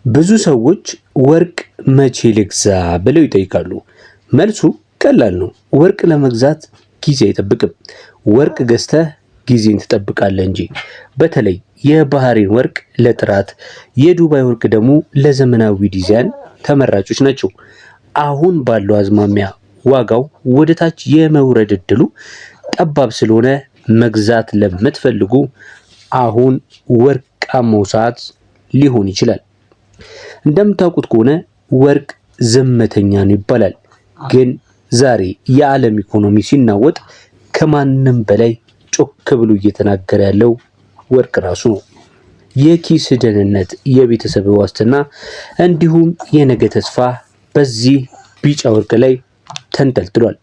ብዙ ሰዎች ወርቅ መቼ ልግዛ ብለው ይጠይቃሉ። መልሱ ቀላል ነው። ወርቅ ለመግዛት ጊዜ አይጠብቅም። ወርቅ ገዝተህ ጊዜን ትጠብቃለህ እንጂ። በተለይ የባህሬን ወርቅ ለጥራት፣ የዱባይ ወርቅ ደግሞ ለዘመናዊ ዲዛይን ተመራጮች ናቸው። አሁን ባለው አዝማሚያ ዋጋው ወደ ታች የመውረድ እድሉ ጠባብ ስለሆነ መግዛት ለምትፈልጉ አሁን ወርቃማው ሰዓት ሊሆን ይችላል። እንደምታውቁት ከሆነ ወርቅ ዝምተኛ ነው ይባላል። ግን ዛሬ የዓለም ኢኮኖሚ ሲናወጥ ከማንም በላይ ጮክ ብሎ እየተናገረ ያለው ወርቅ ራሱ ነው። የኪስ ደህንነት፣ የቤተሰብ ዋስትና እንዲሁም የነገ ተስፋ በዚህ ቢጫ ወርቅ ላይ ተንጠልጥሏል።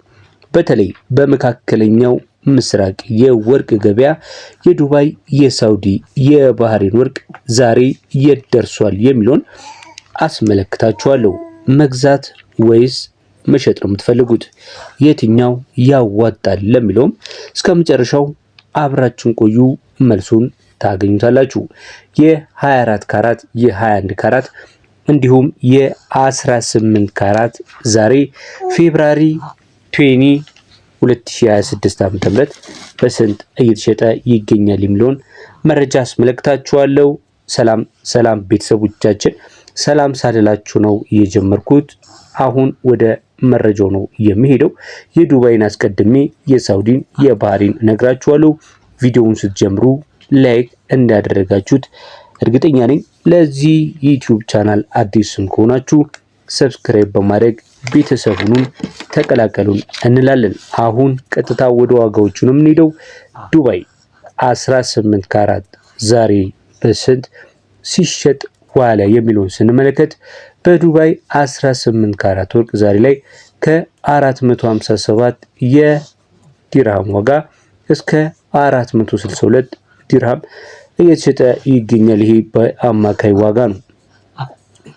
በተለይ በመካከለኛው ምስራቅ የወርቅ ገበያ የዱባይ፣ የሳውዲ፣ የባህሬን ወርቅ ዛሬ የት ደርሷል የሚለውን አስመለክታችኋለሁ። መግዛት ወይስ መሸጥ ነው የምትፈልጉት? የትኛው ያዋጣል ለሚለውም እስከ መጨረሻው አብራችሁን ቆዩ፣ መልሱን ታገኙታላችሁ። የ24 ካራት፣ የ21 ካራት እንዲሁም የ18 ካራት ዛሬ ፌብራሪ 20 2026 ዓ.ም በስንት እየተሸጠ ይገኛል የሚለውን መረጃ አስመለክታችኋለሁ። ሰላም ቤተሰቦቻችን፣ ሰላም ሳልላችሁ ነው የጀመርኩት። አሁን ወደ መረጃው ነው የሚሄደው። የዱባይን አስቀድሜ የሳውዲን የባህሬን ነግራችኋለሁ። ቪዲዮውን ስትጀምሩ ላይክ እንዳደረጋችሁት እርግጠኛ ነኝ። ለዚህ ዩቲዩብ ቻናል አዲስም ከሆናችሁ ሰብስክራይብ በማድረግ ቤተሰቡን ተቀላቀሉን እንላለን። አሁን ቀጥታ ወደ ዋጋዎቹ ነው የምንሄደው። ዱባይ 18 ካራት ዛሬ በስንት ሲሸጥ ዋለ የሚለውን ስንመለከት በዱባይ 18 ካራት ወርቅ ዛሬ ላይ ከ457 የዲርሃም ዋጋ እስከ 462 ዲርሃም እየተሸጠ ይገኛል። ይሄ በአማካይ ዋጋ ነው።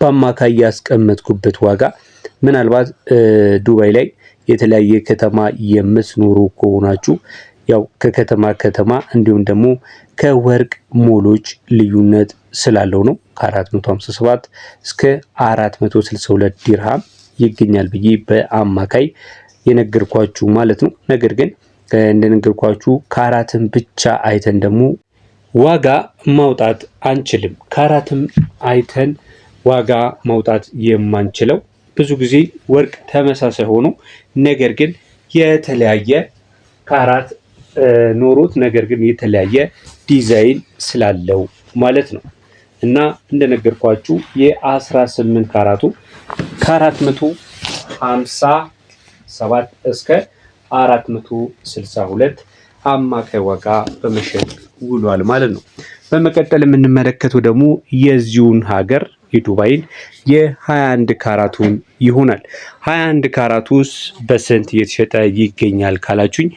በአማካይ ያስቀመጥኩበት ዋጋ ምናልባት ዱባይ ላይ የተለያየ ከተማ የምትኖሩ ከሆናችሁ ያው ከከተማ ከተማ እንዲሁም ደግሞ ከወርቅ ሞሎች ልዩነት ስላለው ነው። ከ457 እስከ 462 ዲርሃም ይገኛል ብዬ በአማካይ የነገርኳችሁ ማለት ነው። ነገር ግን እንደነገርኳችሁ ካራትን ብቻ አይተን ደግሞ ዋጋ ማውጣት አንችልም። ካራትም አይተን ዋጋ ማውጣት የማንችለው ብዙ ጊዜ ወርቅ ተመሳሳይ ሆኖ ነገር ግን የተለያየ ካራት ኖሮት ነገር ግን የተለያየ ዲዛይን ስላለው ማለት ነው። እና እንደነገርኳችሁ የ18 ካራቱ ከ457 እስከ 462 አማካይ ዋጋ በመሸጥ ውሏል ማለት ነው። በመቀጠል የምንመለከተው ደግሞ የዚሁን ሀገር የዱባይን የ21 ካራቱን ይሆናል። 21 ካራቱስ በስንት እየተሸጠ ይገኛል ካላችሁኝ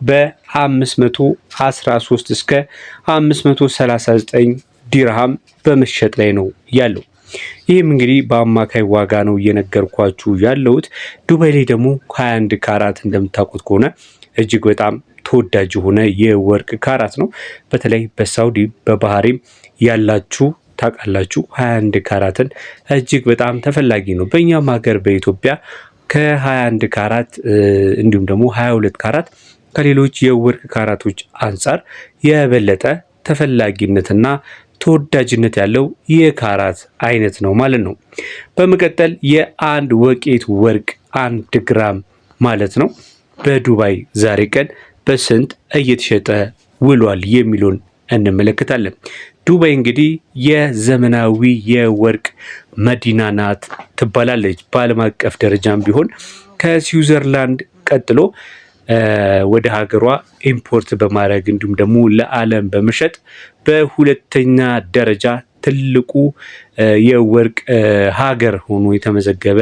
በ513 እስከ 539 ዲርሃም በመሸጥ ላይ ነው ያለው። ይህም እንግዲህ በአማካይ ዋጋ ነው እየነገርኳችሁ ያለሁት። ዱባይ ላይ ደግሞ 21 ካራት እንደምታውቁት ከሆነ እጅግ በጣም ተወዳጅ የሆነ የወርቅ ካራት ነው። በተለይ በሳውዲ በባህሬን ያላችሁ ታውቃላችሁ 21 ካራትን እጅግ በጣም ተፈላጊ ነው። በእኛም ሀገር በኢትዮጵያ ከ21 ካራት እንዲሁም ደግሞ 22 ካራት ከሌሎች የወርቅ ካራቶች አንጻር የበለጠ ተፈላጊነትና ተወዳጅነት ያለው የካራት አይነት ነው ማለት ነው። በመቀጠል የአንድ ወቄት ወርቅ 1 ግራም ማለት ነው በዱባይ ዛሬ ቀን በስንት እየተሸጠ ውሏል የሚሉን እንመለከታለን። ዱባይ እንግዲህ የዘመናዊ የወርቅ መዲና ናት ትባላለች። በዓለም አቀፍ ደረጃም ቢሆን ከስዊዘርላንድ ቀጥሎ ወደ ሀገሯ ኢምፖርት በማድረግ እንዲሁም ደግሞ ለዓለም በመሸጥ በሁለተኛ ደረጃ ትልቁ የወርቅ ሀገር ሆኖ የተመዘገበ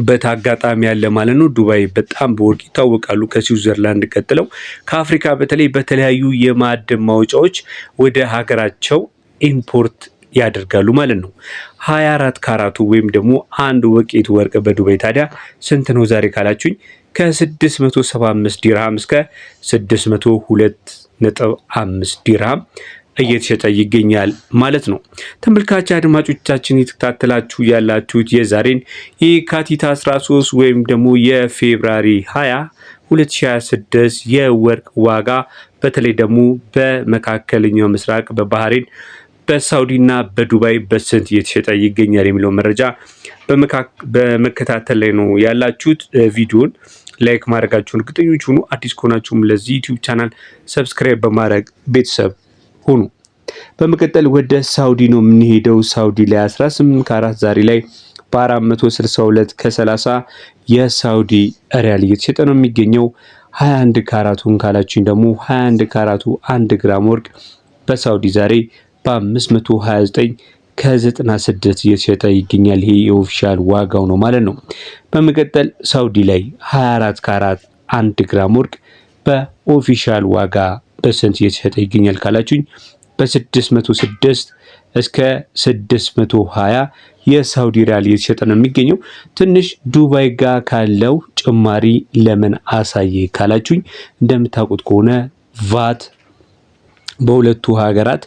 በታጋጣሚ ያለ ማለት ነው። ዱባይ በጣም በወርቅ ይታወቃሉ ከስዊዘርላንድ ቀጥለው። ከአፍሪካ በተለይ በተለያዩ የማዕድን ማውጫዎች ወደ ሀገራቸው ኢምፖርት ያደርጋሉ ማለት ነው። 24 ካራቱ ወይም ደግሞ አንድ ወቄት ወርቅ በዱባይ ታዲያ ስንት ነው ዛሬ ካላችሁኝ ከ675 ዲርሃም እስከ 602.5 ዲርሃም እየተሸጠ ይገኛል ማለት ነው። ተመልካች አድማጮቻችን የተከታተላችሁ ያላችሁት የዛሬን የካቲት 13 ወይም ደግሞ የፌብራሪ 20 2026 የወርቅ ዋጋ በተለይ ደግሞ በመካከለኛው ምስራቅ በባህሬን በሳውዲና በዱባይ በስንት እየተሸጠ ይገኛል የሚለው መረጃ በመከታተል ላይ ነው ያላችሁት። ቪዲዮን ላይክ ማድረጋችሁን እርግጠኞች ሁኑ። አዲስ ከሆናችሁም ለዚህ ዩቲዩብ ቻናል ሰብስክራይብ በማድረግ ቤተሰብ ሁኑ። በመቀጠል ወደ ሳውዲ ነው የምንሄደው። ሳውዲ ላይ 18 ካራት ዛሬ ላይ በ462 ከ30 የሳውዲ ሪያል እየተሸጠ ነው የሚገኘው። 21 ካራቱን ካላችሁኝ ደግሞ 21 ካራቱ 1 ግራም ወርቅ በሳውዲ ዛሬ በ529 ከ96 እየተሸጠ ይገኛል። ይሄ የኦፊሻል ዋጋው ነው ማለት ነው። በመቀጠል ሳውዲ ላይ 24 ካራት 1 ግራም ወርቅ በኦፊሻል ዋጋ በስንት እየተሸጠ ይገኛል ካላችሁኝ በ606 እስከ 620 የሳውዲ ሪያል እየተሸጠ ነው የሚገኘው። ትንሽ ዱባይ ጋር ካለው ጭማሪ ለምን አሳየ ካላችሁኝ እንደምታውቁት ከሆነ ቫት በሁለቱ ሀገራት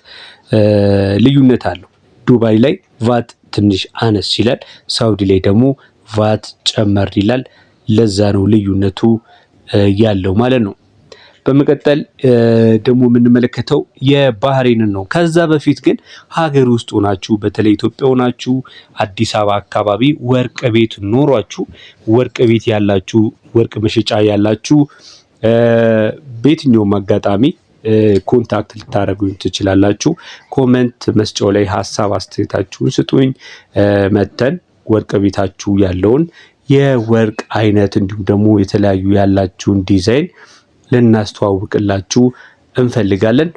ልዩነት አለው። ዱባይ ላይ ቫት ትንሽ አነስ ይላል፣ ሳውዲ ላይ ደግሞ ቫት ጨመር ይላል። ለዛ ነው ልዩነቱ ያለው ማለት ነው። በመቀጠል ደግሞ የምንመለከተው የባህሬንን ነው። ከዛ በፊት ግን ሀገር ውስጥ ሆናችሁ በተለይ ኢትዮጵያ ሆናችሁ አዲስ አበባ አካባቢ ወርቅ ቤት ኖሯችሁ ወርቅ ቤት ያላችሁ ወርቅ መሸጫ ያላችሁ በየትኛውም አጋጣሚ ኮንታክት ልታደርጉኝ ትችላላችሁ። ኮመንት መስጫው ላይ ሀሳብ አስተያየታችሁን ስጡኝ። መተን ወርቅ ቤታችሁ ያለውን የወርቅ አይነት እንዲሁም ደግሞ የተለያዩ ያላችሁን ዲዛይን ልናስተዋውቅላችሁ እንፈልጋለን።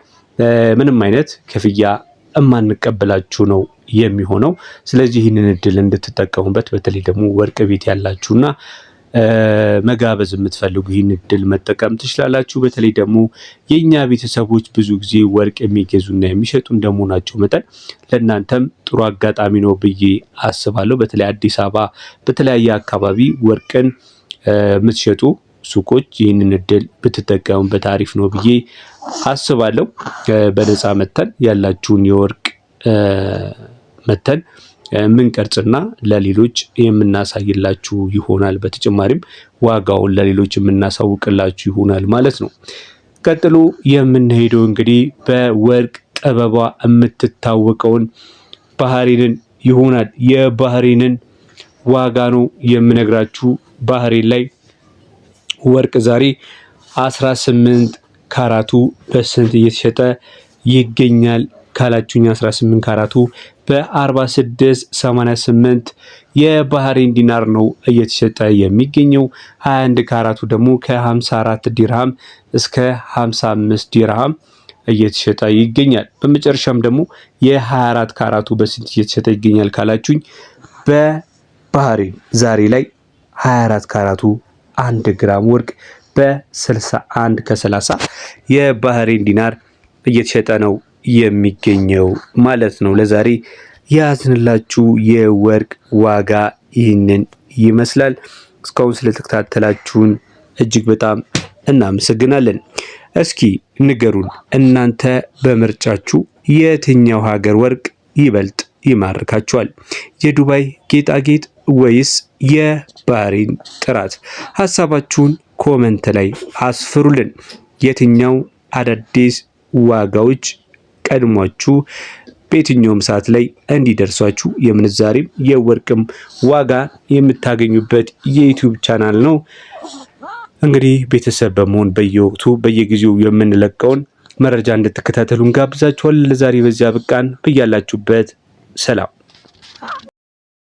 ምንም አይነት ክፍያ እማንቀበላችሁ ነው የሚሆነው። ስለዚህ ይህንን እድል እንድትጠቀሙበት በተለይ ደግሞ ወርቅ ቤት ያላችሁና መጋበዝ የምትፈልጉ ይህን እድል መጠቀም ትችላላችሁ። በተለይ ደግሞ የኛ ቤተሰቦች ብዙ ጊዜ ወርቅ የሚገዙና የሚሸጡ እንደመሆናቸው መጠን ለእናንተም ጥሩ አጋጣሚ ነው ብዬ አስባለሁ። በተለይ አዲስ አበባ በተለያየ አካባቢ ወርቅን የምትሸጡ ሱቆች ይህንን እድል ብትጠቀሙበት አሪፍ ነው ብዬ አስባለሁ። በነፃ መተን ያላችሁን የወርቅ መተን የምንቀርጽና ለሌሎች የምናሳይላችሁ ይሆናል። በተጨማሪም ዋጋውን ለሌሎች የምናሳውቅላችሁ ይሆናል ማለት ነው። ቀጥሎ የምንሄደው እንግዲህ በወርቅ ጥበቧ የምትታወቀውን ባህሬንን ይሆናል። የባህሬንን ዋጋ ነው የምነግራችሁ። ባህሬን ላይ ወርቅ ዛሬ 18 ካራቱ በስንት እየተሸጠ ይገኛል ካላችሁኝ 18 ካራቱ በ46.88 የባህሬን ዲናር ነው እየተሸጠ የሚገኘው። 21 ካራቱ ደግሞ ከ54 ዲርሃም እስከ 55 ዲርሃም እየተሸጠ ይገኛል። በመጨረሻም ደግሞ የ24 ካራቱ በስንት እየተሸጠ ይገኛል ካላችሁኝ በባህሬን ዛሬ ላይ 24 ካራቱ 1 ግራም ወርቅ በ61 ከ30 የባህሬን ዲናር እየተሸጠ ነው የሚገኘው ማለት ነው። ለዛሬ ያዝንላችሁ የወርቅ ዋጋ ይህንን ይመስላል። እስካሁን ስለተከታተላችሁን እጅግ በጣም እናመሰግናለን። እስኪ ንገሩን፣ እናንተ በምርጫችሁ የትኛው ሀገር ወርቅ ይበልጥ ይማርካችኋል? የዱባይ ጌጣጌጥ ወይስ የባህሬን ጥራት? ሀሳባችሁን ኮመንት ላይ አስፍሩልን። የትኛው አዳዲስ ዋጋዎች ቀድሟችሁ በየትኛውም ሰዓት ላይ እንዲደርሷችሁ የምንዛሬም የወርቅም ዋጋ የምታገኙበት የዩቲዩብ ቻናል ነው። እንግዲህ ቤተሰብ በመሆን በየወቅቱ በየጊዜው የምንለቀውን መረጃ እንድትከታተሉ እንጋብዛችኋለን። ለዛሬ በዚያ በቃን። በያላችሁበት ሰላም